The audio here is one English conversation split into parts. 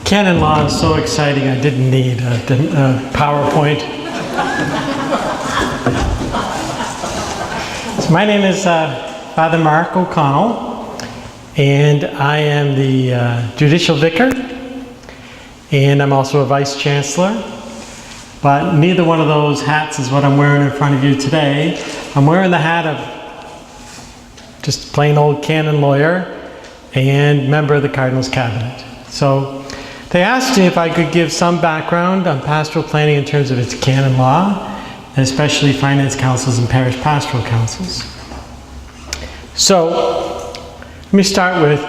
Canon law is so exciting I didn't need a PowerPoint. So my name is Father Mark O'Connell, and I am the Judicial Vicar, and I'm also a Vice Chancellor. But neither one of those hats is what I'm wearing in front of you today. I'm wearing the hat of just plain old canon lawyer and member of the Cardinal's Cabinet. So they asked me if I could give some background on pastoral planning in terms of its canon law, and especially finance councils and parish pastoral councils. So let me start with,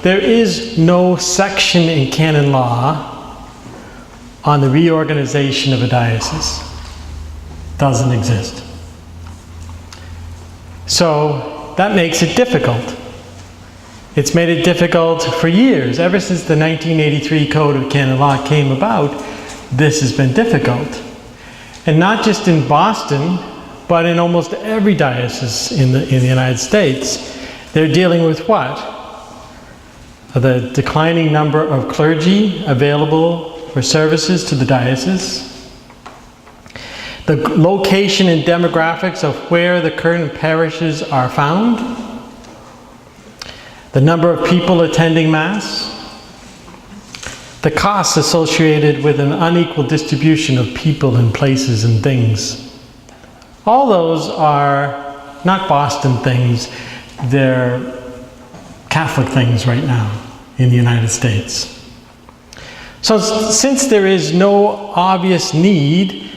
there is no section in canon law on the reorganization of a diocese. Doesn't exist. So that makes it difficult. It's made it difficult for years. Ever since the 1983 Code of Canon Law came about, this has been difficult. And not just in Boston, but in almost every diocese in the United States. They're dealing with what? The declining number of clergy available for services to the diocese, the location and demographics of where the current parishes are found, the number of people attending Mass, the costs associated with an unequal distribution of people and places and things. All those are not Boston things, they're Catholic things right now in the United States. So since there is no obvious need,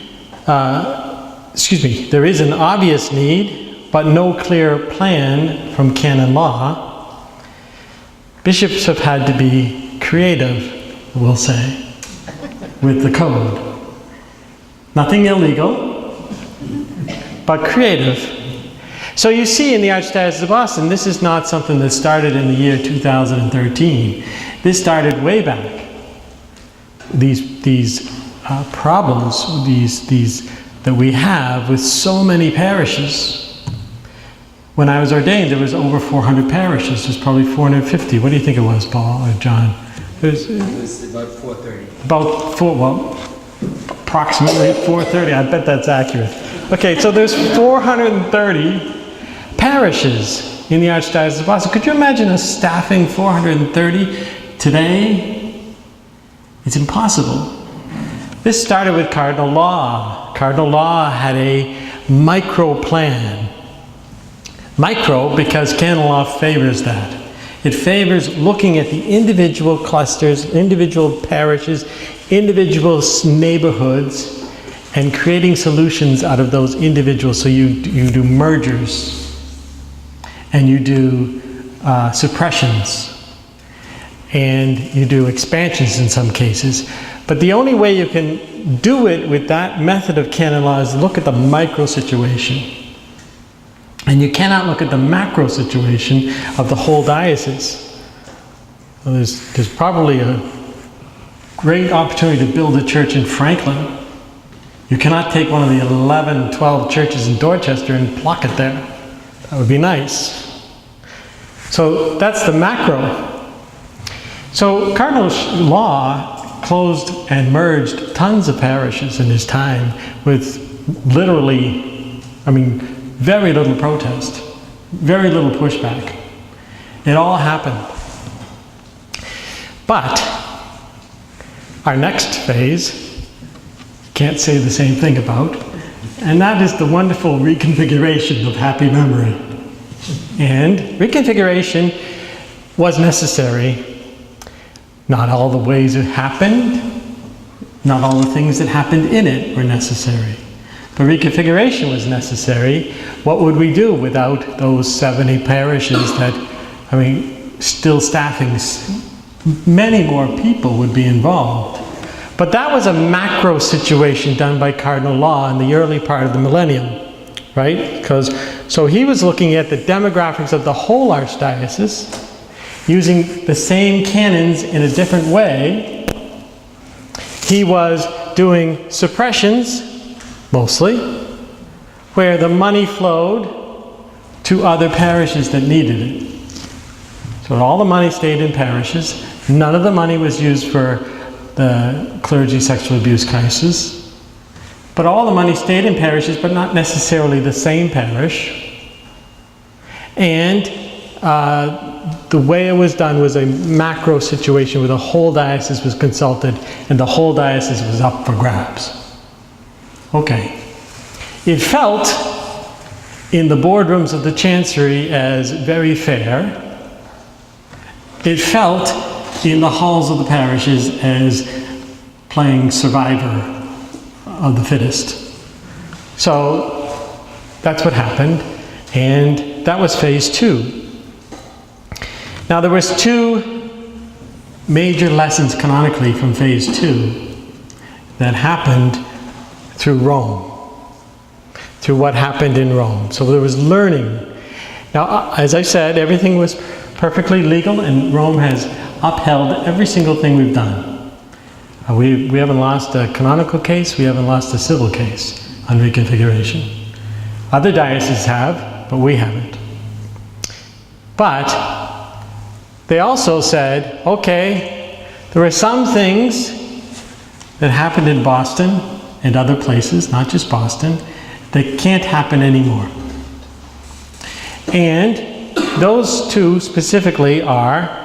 there is an obvious need, but no clear plan from canon law, bishops have had to be creative, we'll say, with the code. Nothing illegal, but creative. So you see in the Archdiocese of Boston, this is not something that started in the year 2013. This started way back. These problems, that we have with so many parishes. When I was ordained, there was over 400 parishes. There's probably 450. What do you think it was, Paul or John? It was about 430. Approximately 430. I bet that's accurate. Okay, so there's 430 parishes in the Archdiocese of Boston. Could you imagine us staffing 430 today? It's impossible. This started with Cardinal Law. Cardinal Law had a micro plan. Micro because canon law favors that. It favors looking at the individual clusters, individual parishes, individual neighborhoods, and creating solutions out of those individuals. So you do mergers, and you do suppressions, and you do expansions in some cases. But the only way you can do it with that method of canon law is look at the micro situation. And you cannot look at the macro situation of the whole diocese. Well, there's probably a great opportunity to build a church in Franklin. You cannot take one of the 11, 12 churches in Dorchester and plop it there. That would be nice. So that's the macro. So Cardinal Law closed and merged tons of parishes in his time with literally, very little protest, very little pushback. It all happened. But our next phase, can't say the same thing about, and that is the wonderful reconfiguration of happy memory. And reconfiguration was necessary. Not all the ways it happened, not all the things that happened in it were necessary. But reconfiguration was necessary. What would we do without those 70 parishes that, still staffing, many more people would be involved. But that was a macro situation done by Cardinal Law in the early part of the millennium, right? So he was looking at the demographics of the whole archdiocese, using the same canons in a different way. He was doing suppressions, mostly, where the money flowed to other parishes that needed it. So all the money stayed in parishes. None of the money was used for the clergy sexual abuse crisis. But all the money stayed in parishes, but not necessarily the same parish. And the way it was done was a macro situation where the whole diocese was consulted and the whole diocese was up for grabs. Okay. It felt in the boardrooms of the chancery as very fair. It felt in the halls of the parishes as playing survivor of the fittest. So that's what happened, and that was phase 2. Now there was 2 major lessons canonically from phase 2 that happened through Rome, through what happened in Rome. So there was learning. Now, as I said, everything was perfectly legal, and Rome has upheld every single thing we've done. We haven't lost a canonical case, we haven't lost a civil case on reconfiguration. Other dioceses have, but we haven't. But they also said, okay, there are some things that happened in Boston and other places, not just Boston, that can't happen anymore. And those 2 specifically are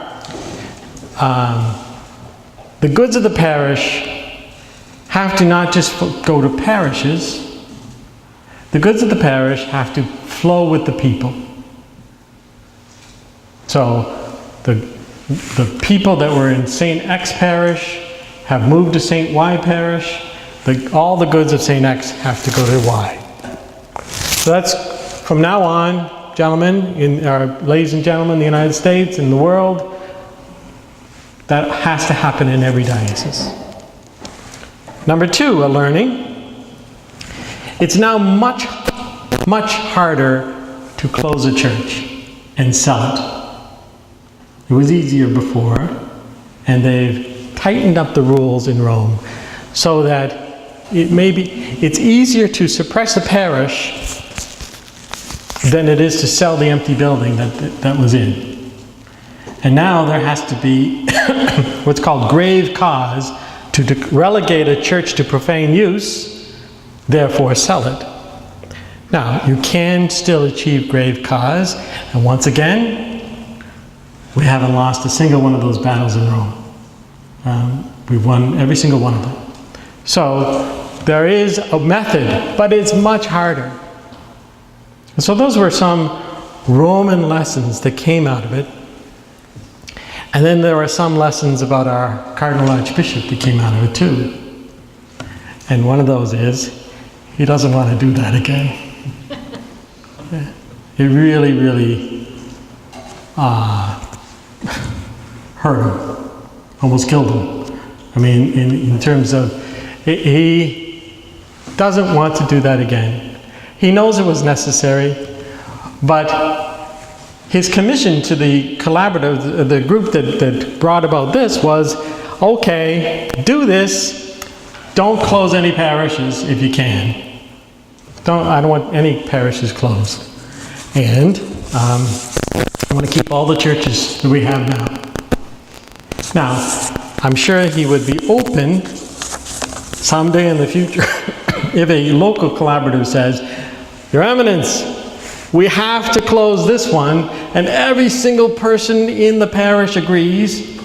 the goods of the parish have to not just go to parishes. The goods of the parish have to flow with the people. So the people that were in St. X parish have moved to St. Y parish. All the goods of St. X have to go to Y. So that's from now on, gentlemen, ladies and gentlemen in the United States, in the world, that has to happen in every diocese. Number 2, a learning. It's now much harder to close a church and sell it. It was easier before, and they've tightened up the rules in Rome so that it's easier to suppress a parish than it is to sell the empty building that was in. And now there has to be what's called grave cause to relegate a church to profane use, therefore sell it. Now, you can still achieve grave cause, and once again, we haven't lost a single one of those battles in Rome. We've won every single one of them. So there is a method, but it's much harder. And so those were some Roman lessons that came out of it. And then there are some lessons about our Cardinal Archbishop that came out of it too. And one of those is, he doesn't want to do that again. It really, really hurt him, almost killed him. I mean, in terms of, he doesn't want to do that again. He knows it was necessary, but his commission to the collaborative, the group that brought about this was, okay, do this, don't close any parishes if you can. I don't want any parishes closed. And I want to keep all the churches that we have now. Now, I'm sure he would be open someday in the future if a local collaborative says, Your Eminence, we have to close this one, and every single person in the parish agrees,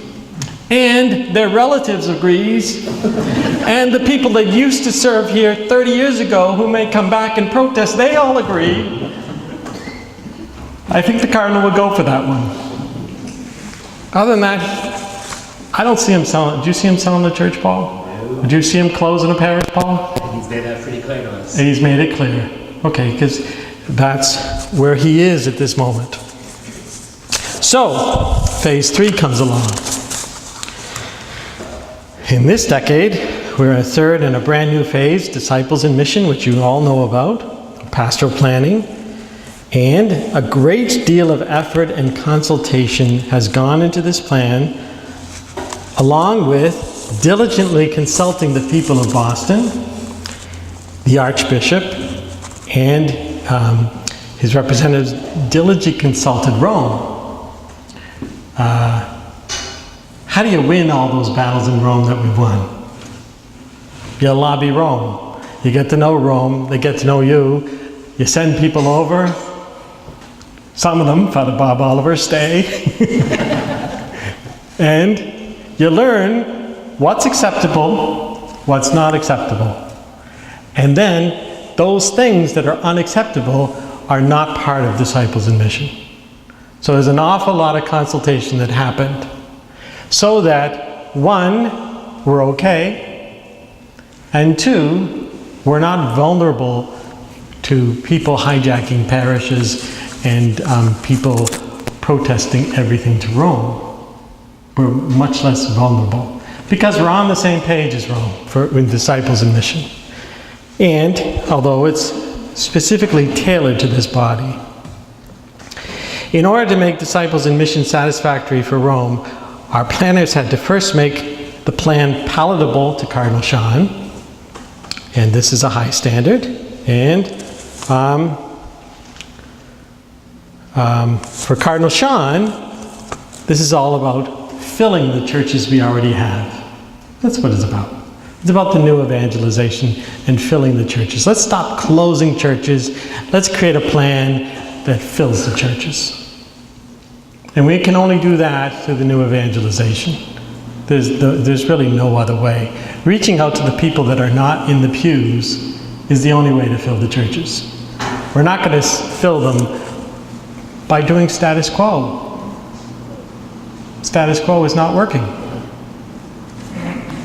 and their relatives agrees, and the people that used to serve here 30 years ago who may come back and protest, they all agree. I think the Cardinal would go for that one. Other than that, I don't see him selling. Did you see him selling the church, Paul? No. Did you see him closing a parish, Paul? He's made that pretty clear to us. He's made it clear. Okay, because that's where he is at this moment. So, phase 3 comes along. In this decade, we're in a third and a brand new phase, disciples in mission, which you all know about, pastoral planning, and a great deal of effort and consultation has gone into this plan, along with diligently consulting the people of Boston, the Archbishop, and his representatives diligently consulted Rome. How do you win all those battles in Rome that we've won? You lobby Rome. You get to know Rome, they get to know you. You send people over. Some of them, Father Bob Oliver, stay. And you learn what's acceptable, what's not acceptable. And then those things that are unacceptable are not part of disciples in mission. So there's an awful lot of consultation that happened so that, one, we're okay, and two, we're not vulnerable to people hijacking parishes and people protesting everything to Rome. We're much less vulnerable because we're on the same page as Rome in disciples in mission. And although it's specifically tailored to this body, in order to make disciples in mission satisfactory for Rome, our planners had to first make the plan palatable to Cardinal Sean, and this is a high standard. And for Cardinal Sean, this is all about filling the churches we already have. That's what it's about. It's about the new evangelization and filling the churches. Let's stop closing churches. Let's create a plan that fills the churches. And we can only do that through the new evangelization. There's really no other way. Reaching out to the people that are not in the pews is the only way to fill the churches. We're not going to fill them by doing status quo. Status quo is not working.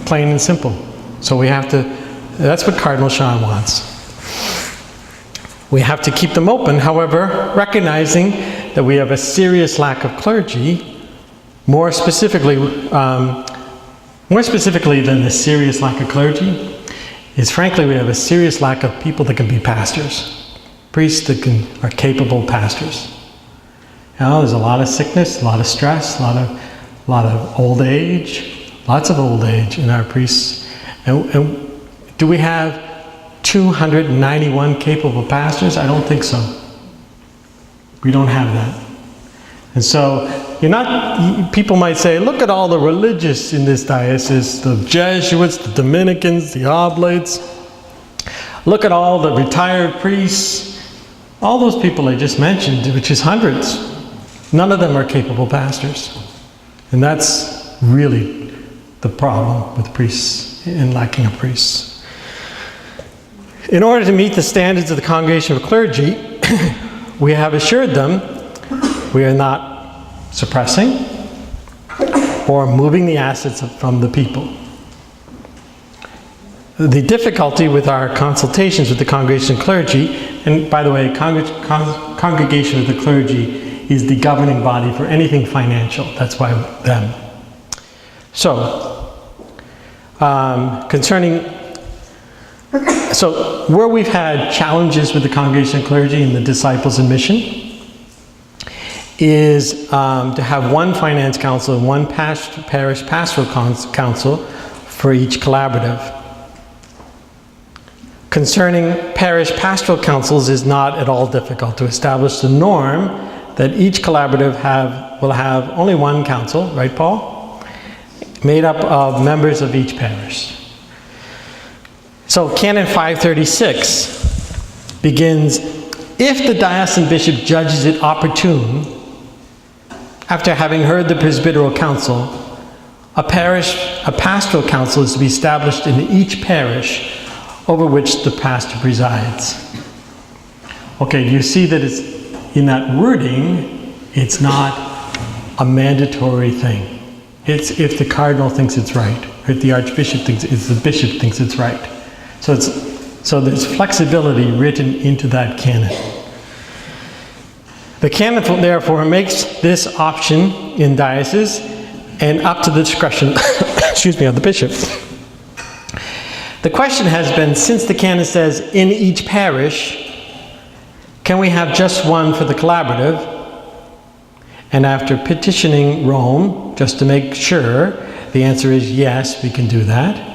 Plain and simple. So we have to, that's what Cardinal Sean wants. We have to keep them open, however, recognizing that we have a serious lack of clergy, more specifically than the serious lack of clergy, is frankly we have a serious lack of people that can be pastors. Priests that are capable pastors. You know, there's a lot of sickness, a lot of stress, a lot of old age, lots of old age in our priests. And do we have 291 capable pastors? I don't think so. We don't have that. And so people might say, look at all the religious in this diocese, the Jesuits, the Dominicans, the Oblates. Look at all the retired priests. All those people I just mentioned, which is hundreds. None of them are capable pastors. And that's really the problem with priests and lacking of priests. In order to meet the standards of the Congregation of Clergy, we have assured them we are not suppressing or moving the assets from the people. The difficulty with our consultations with the Congregation of Clergy, and by the way, Congregation of the Clergy is the governing body for anything financial. That's why them. So, where we've had challenges with the Congregation of Clergy and the disciples in mission is to have one finance council and one parish pastoral council for each collaborative. Concerning parish pastoral councils is not at all difficult to establish the norm that each collaborative will have only one council, right, Paul? Made up of members of each parish. So Canon 536 begins, if the diocesan bishop judges it opportune, after having heard the presbyteral council, a pastoral council is to be established in each parish over which the pastor presides. Okay, do you see that it's in that wording, it's not a mandatory thing. It's if the cardinal thinks it's right, or if the archbishop thinks, if the bishop thinks it's right. So there's flexibility written into that canon. The canon, therefore, makes this option in diocese and up to the discretion, excuse me, of the bishop. The question has been, since the canon says in each parish, can we have just one for the collaborative? And after petitioning Rome, just to make sure, the answer is yes, we can do that.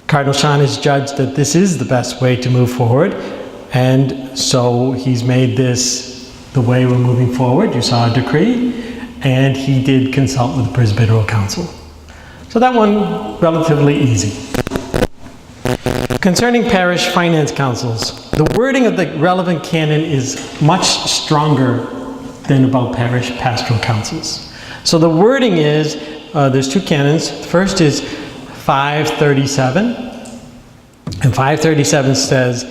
Cardinal Sean has judged that this is the best way to move forward, and so he's made this the way we're moving forward. You saw a decree, and he did consult with the Presbyteral Council. So that one, relatively easy. Concerning parish finance councils, the wording of the relevant canon is much stronger than about parish pastoral councils. So the wording is, there's two canons. The first is 537, and 537 says,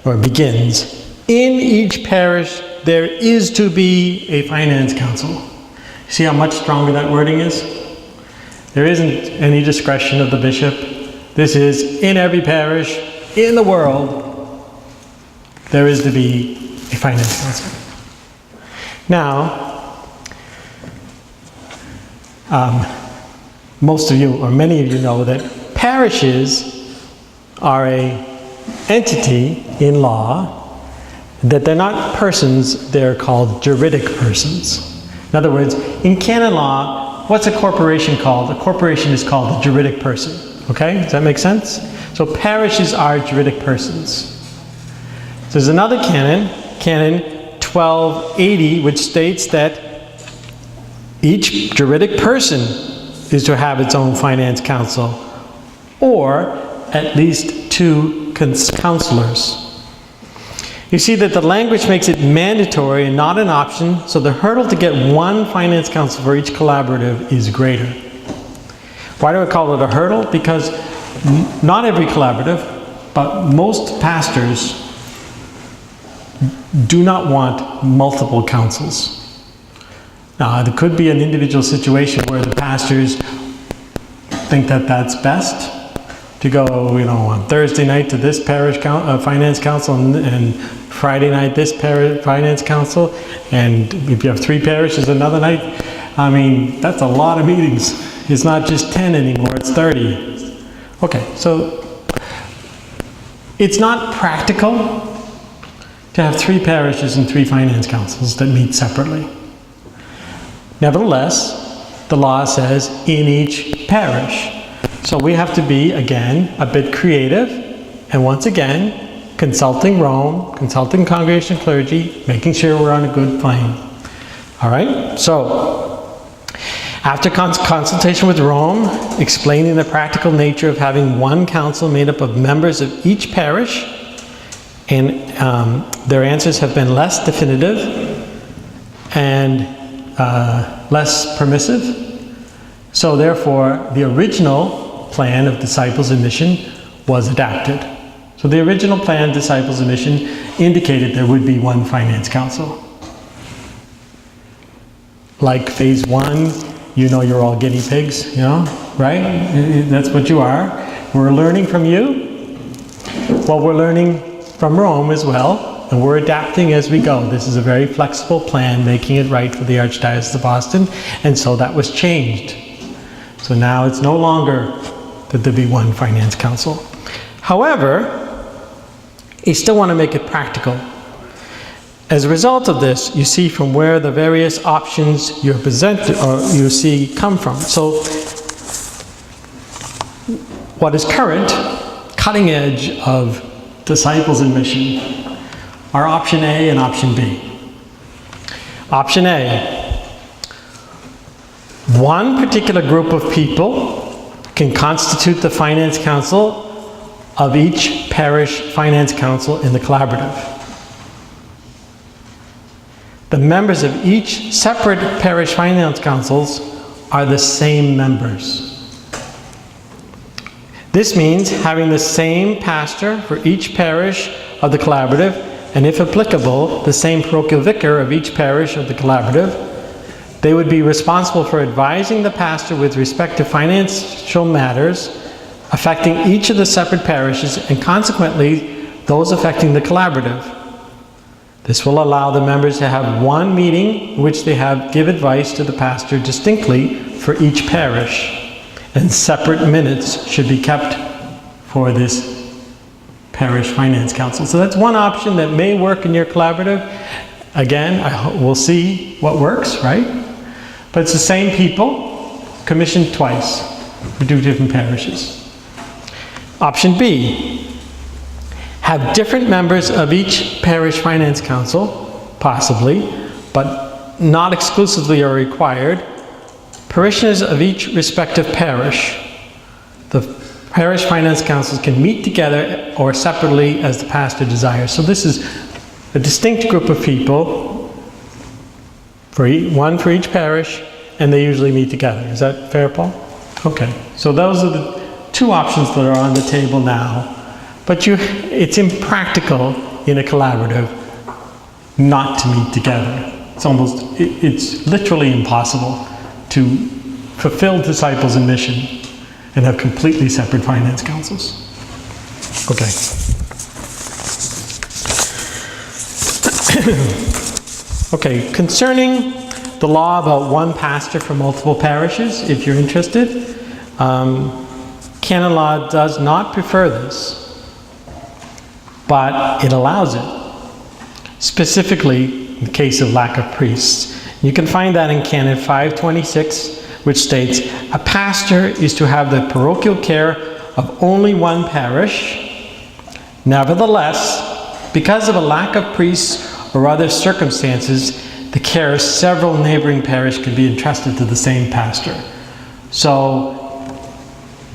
or begins, in each parish there is to be a finance council. See how much stronger that wording is? There isn't any discretion of the bishop. This is in every parish in the world, there is to be a finance council. Now, most of you, or many of you, know that parishes are an entity in law, that they're not persons, they're called juridic persons. In other words, in canon law, what's a corporation called? A corporation is called a juridic person. Okay, does that make sense? So parishes are juridic persons. There's another canon, Canon 1280, which states that each juridic person is to have its own finance council, or at least 2 counselors. You see that the language makes it mandatory and not an option, so the hurdle to get 1 finance council for each collaborative is greater. Why do I call it a hurdle? Because not every collaborative, but most pastors do not want multiple councils. Now, there could be an individual situation where the pastors think that that's best to go, on Thursday night to this parish finance council, and Friday night this parish finance council, and if you have 3 parishes another night, I mean, that's a lot of meetings. It's not just 10 anymore, it's 30. Okay, so it's not practical to have 3 parishes and 3 finance councils that meet separately. Nevertheless, the law says in each parish. So we have to be, again, a bit creative, and once again, consulting Rome, consulting congregation clergy, making sure we're on a good plane. All right, so after consultation with Rome, explaining the practical nature of having 1 council made up of members of each parish, and their answers have been less definitive and less permissive. So therefore, the original plan of Disciples in Mission was adapted. So the original plan, Disciples in Mission, indicated there would be 1 finance council. Like phase 1, you're all guinea pigs, right? That's what you are. We're learning from you. Well, we're learning from Rome as well, and we're adapting as we go. This is a very flexible plan, making it right for the Archdiocese of Boston, and so that was changed. So now it's no longer that there be 1 finance council. However, you still want to make it practical. As a result of this, you see from where the various options you're presented, or you see, come from. So, what is current, cutting edge of Disciples in Mission are option A and option B. Option A: 1 particular group of people can constitute the finance council of each parish finance council in the collaborative. The members of each separate parish finance councils are the same members. This means having the same pastor for each parish of the collaborative, and if applicable, the same parochial vicar of each parish of the collaborative. They would be responsible for advising the pastor with respect to financial matters affecting each of the separate parishes, and consequently those affecting the collaborative. This will allow the members to have 1 meeting in which they give advice to the pastor distinctly for each parish, and separate minutes should be kept for this parish finance council. So that's one option that may work in your collaborative. Again, we'll see what works, right? But it's the same people, commissioned twice for 2 different parishes. Option B: have different members of each parish finance council, possibly, but not exclusively are required, parishioners of each respective parish, the parish finance councils can meet together or separately as the pastor desires. So this is a distinct group of people, one for each parish, and they usually meet together. Is that fair, Paul? Okay, so those are the two options that are on the table now. But it's impractical in a collaborative not to meet together. It's literally impossible to fulfill disciples in mission and have completely separate finance councils. Okay. Okay, concerning the law about one pastor for multiple parishes, if you're interested, canon law does not prefer this, but it allows it, specifically in the case of lack of priests. You can find that in Canon 526, which states, a pastor is to have the parochial care of only one parish. Nevertheless, because of a lack of priests or other circumstances, the care of several neighboring parishes can be entrusted to the same pastor. So,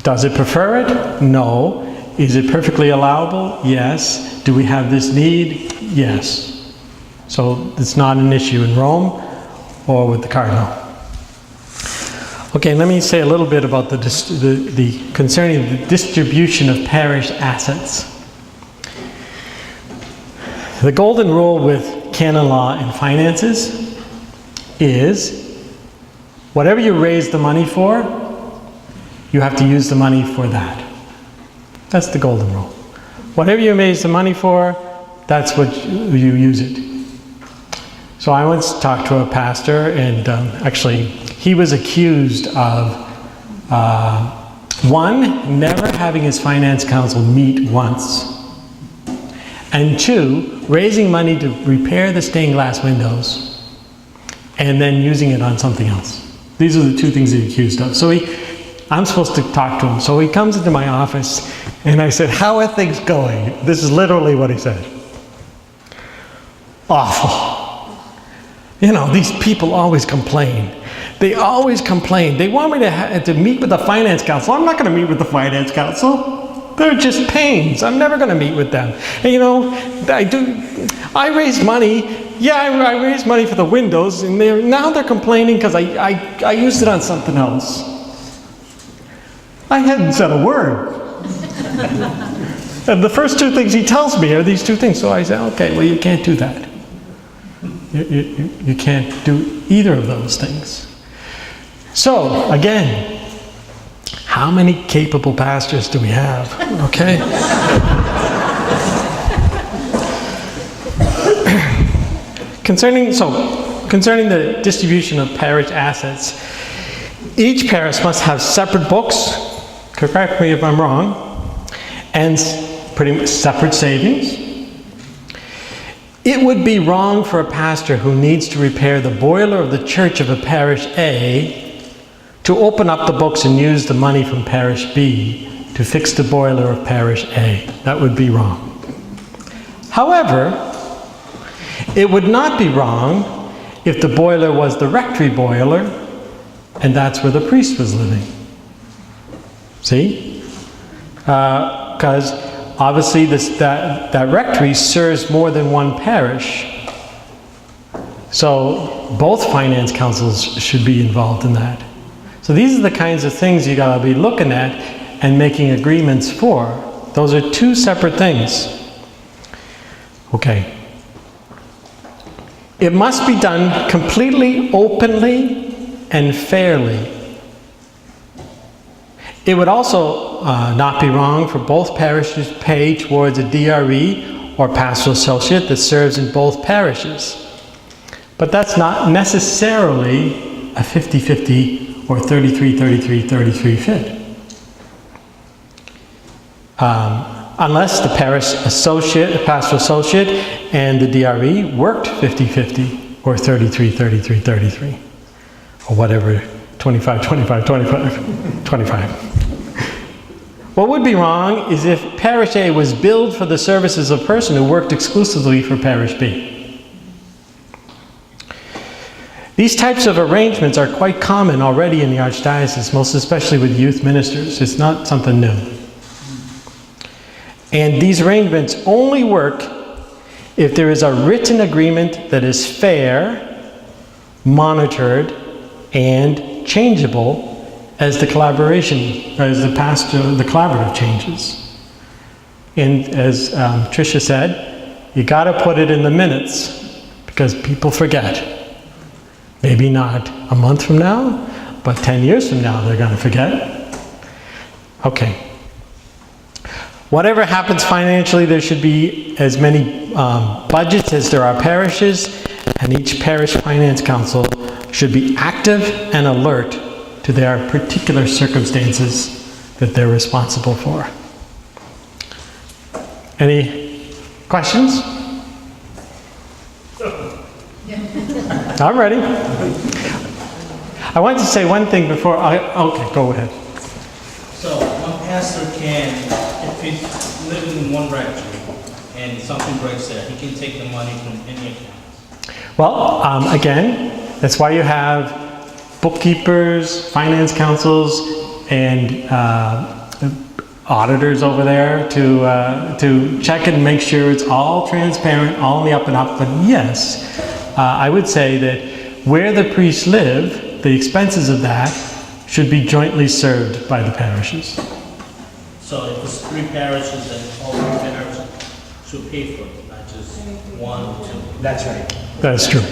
does it prefer it? No. Is it perfectly allowable? Yes. Do we have this need? Yes. So it's not an issue in Rome or with the cardinal. Okay, let me say a little bit about concerning the distribution of parish assets. The golden rule with canon law and finances is whatever you raise the money for, you have to use the money for that. That's the golden rule. Whatever you raise the money for, that's what you use it. So I once talked to a pastor, and actually he was accused of one, never having his finance council meet once, and two, raising money to repair the stained glass windows and then using it on something else. These are the two things he's accused of. So I'm supposed to talk to him. So he comes into my office and I said, how are things going? This is literally what he said. Awful. You know, these people always complain. They always complain. They want me to meet with the finance council. I'm not going to meet with the finance council. They're just pains. I'm never going to meet with them. And you know, I raise money. Yeah, I raise money for the windows, and now they're complaining because I used it on something else. I hadn't said a word. And the first two things he tells me are these two things. So I say, okay, well, you can't do that. You can't do either of those things. So, again, how many capable pastors do we have? Okay? Concerning the distribution of parish assets, each parish must have separate books, correct me if I'm wrong, and pretty much separate savings. It would be wrong for a pastor who needs to repair the boiler of the church of a parish A to open up the books and use the money from parish B to fix the boiler of parish A. That would be wrong. However, it would not be wrong if the boiler was the rectory boiler and that's where the priest was living. See? Because obviously that rectory serves more than one parish. So both finance councils should be involved in that. So these are the kinds of things you gotta be looking at and making agreements for. Those are two separate things. Okay. It must be done completely openly and fairly. It would also not be wrong for both parishes to pay towards a DRE or pastoral associate that serves in both parishes. But that's not necessarily a 50-50 or 33-33-33 fit. Unless the parish associate, the pastoral associate, and the DRE worked 50-50 or 33-33-33. Or whatever, 25-25-25. What would be wrong is if parish A was billed for the services of a person who worked exclusively for parish B. These types of arrangements are quite common already in the Archdiocese, most especially with youth ministers. It's not something new. And these arrangements only work if there is a written agreement that is fair, monitored, and changeable as the collaboration, as the collaborative changes. And as Tricia said, you got to put it in the minutes because people forget. Maybe not a month from now, but 10 years from now they're going to forget. Okay. Whatever happens financially, there should be as many budgets as there are parishes, and each parish finance council should be active and alert to their particular circumstances that they're responsible for. Any questions? I'm ready. I wanted to say one thing before okay, go ahead. So one pastor can, if he's living in one rectory and something breaks there, he can take the money from any account. Well, again, that's why you have bookkeepers, finance councils, and auditors over there to check and make sure it's all transparent, all on the up and up. But yes, I would say that where the priests live, the expenses of that should be jointly served by the parishes. So if it's 3 parishes, then all 3 parishes should pay for it, not just 1 or 2. That's right. That's true.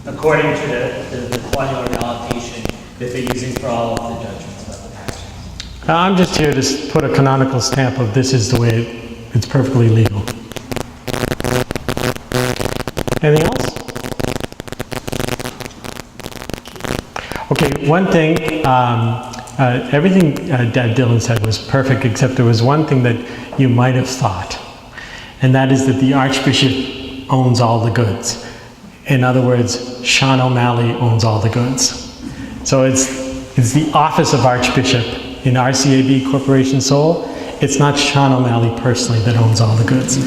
According to the formula allocation that they're using for all of the judgments of the parishes. I'm just here to put a canonical stamp of this is the way it's perfectly legal. Anything else? Okay, one thing, everything Dad Dylan said was perfect, except there was one thing that you might have thought, and that is that the Archbishop owns all the goods. In other words, Sean O'Malley owns all the goods. So it's the office of Archbishop in RCAB Corporation Seoul. It's not Sean O'Malley personally that owns all the goods.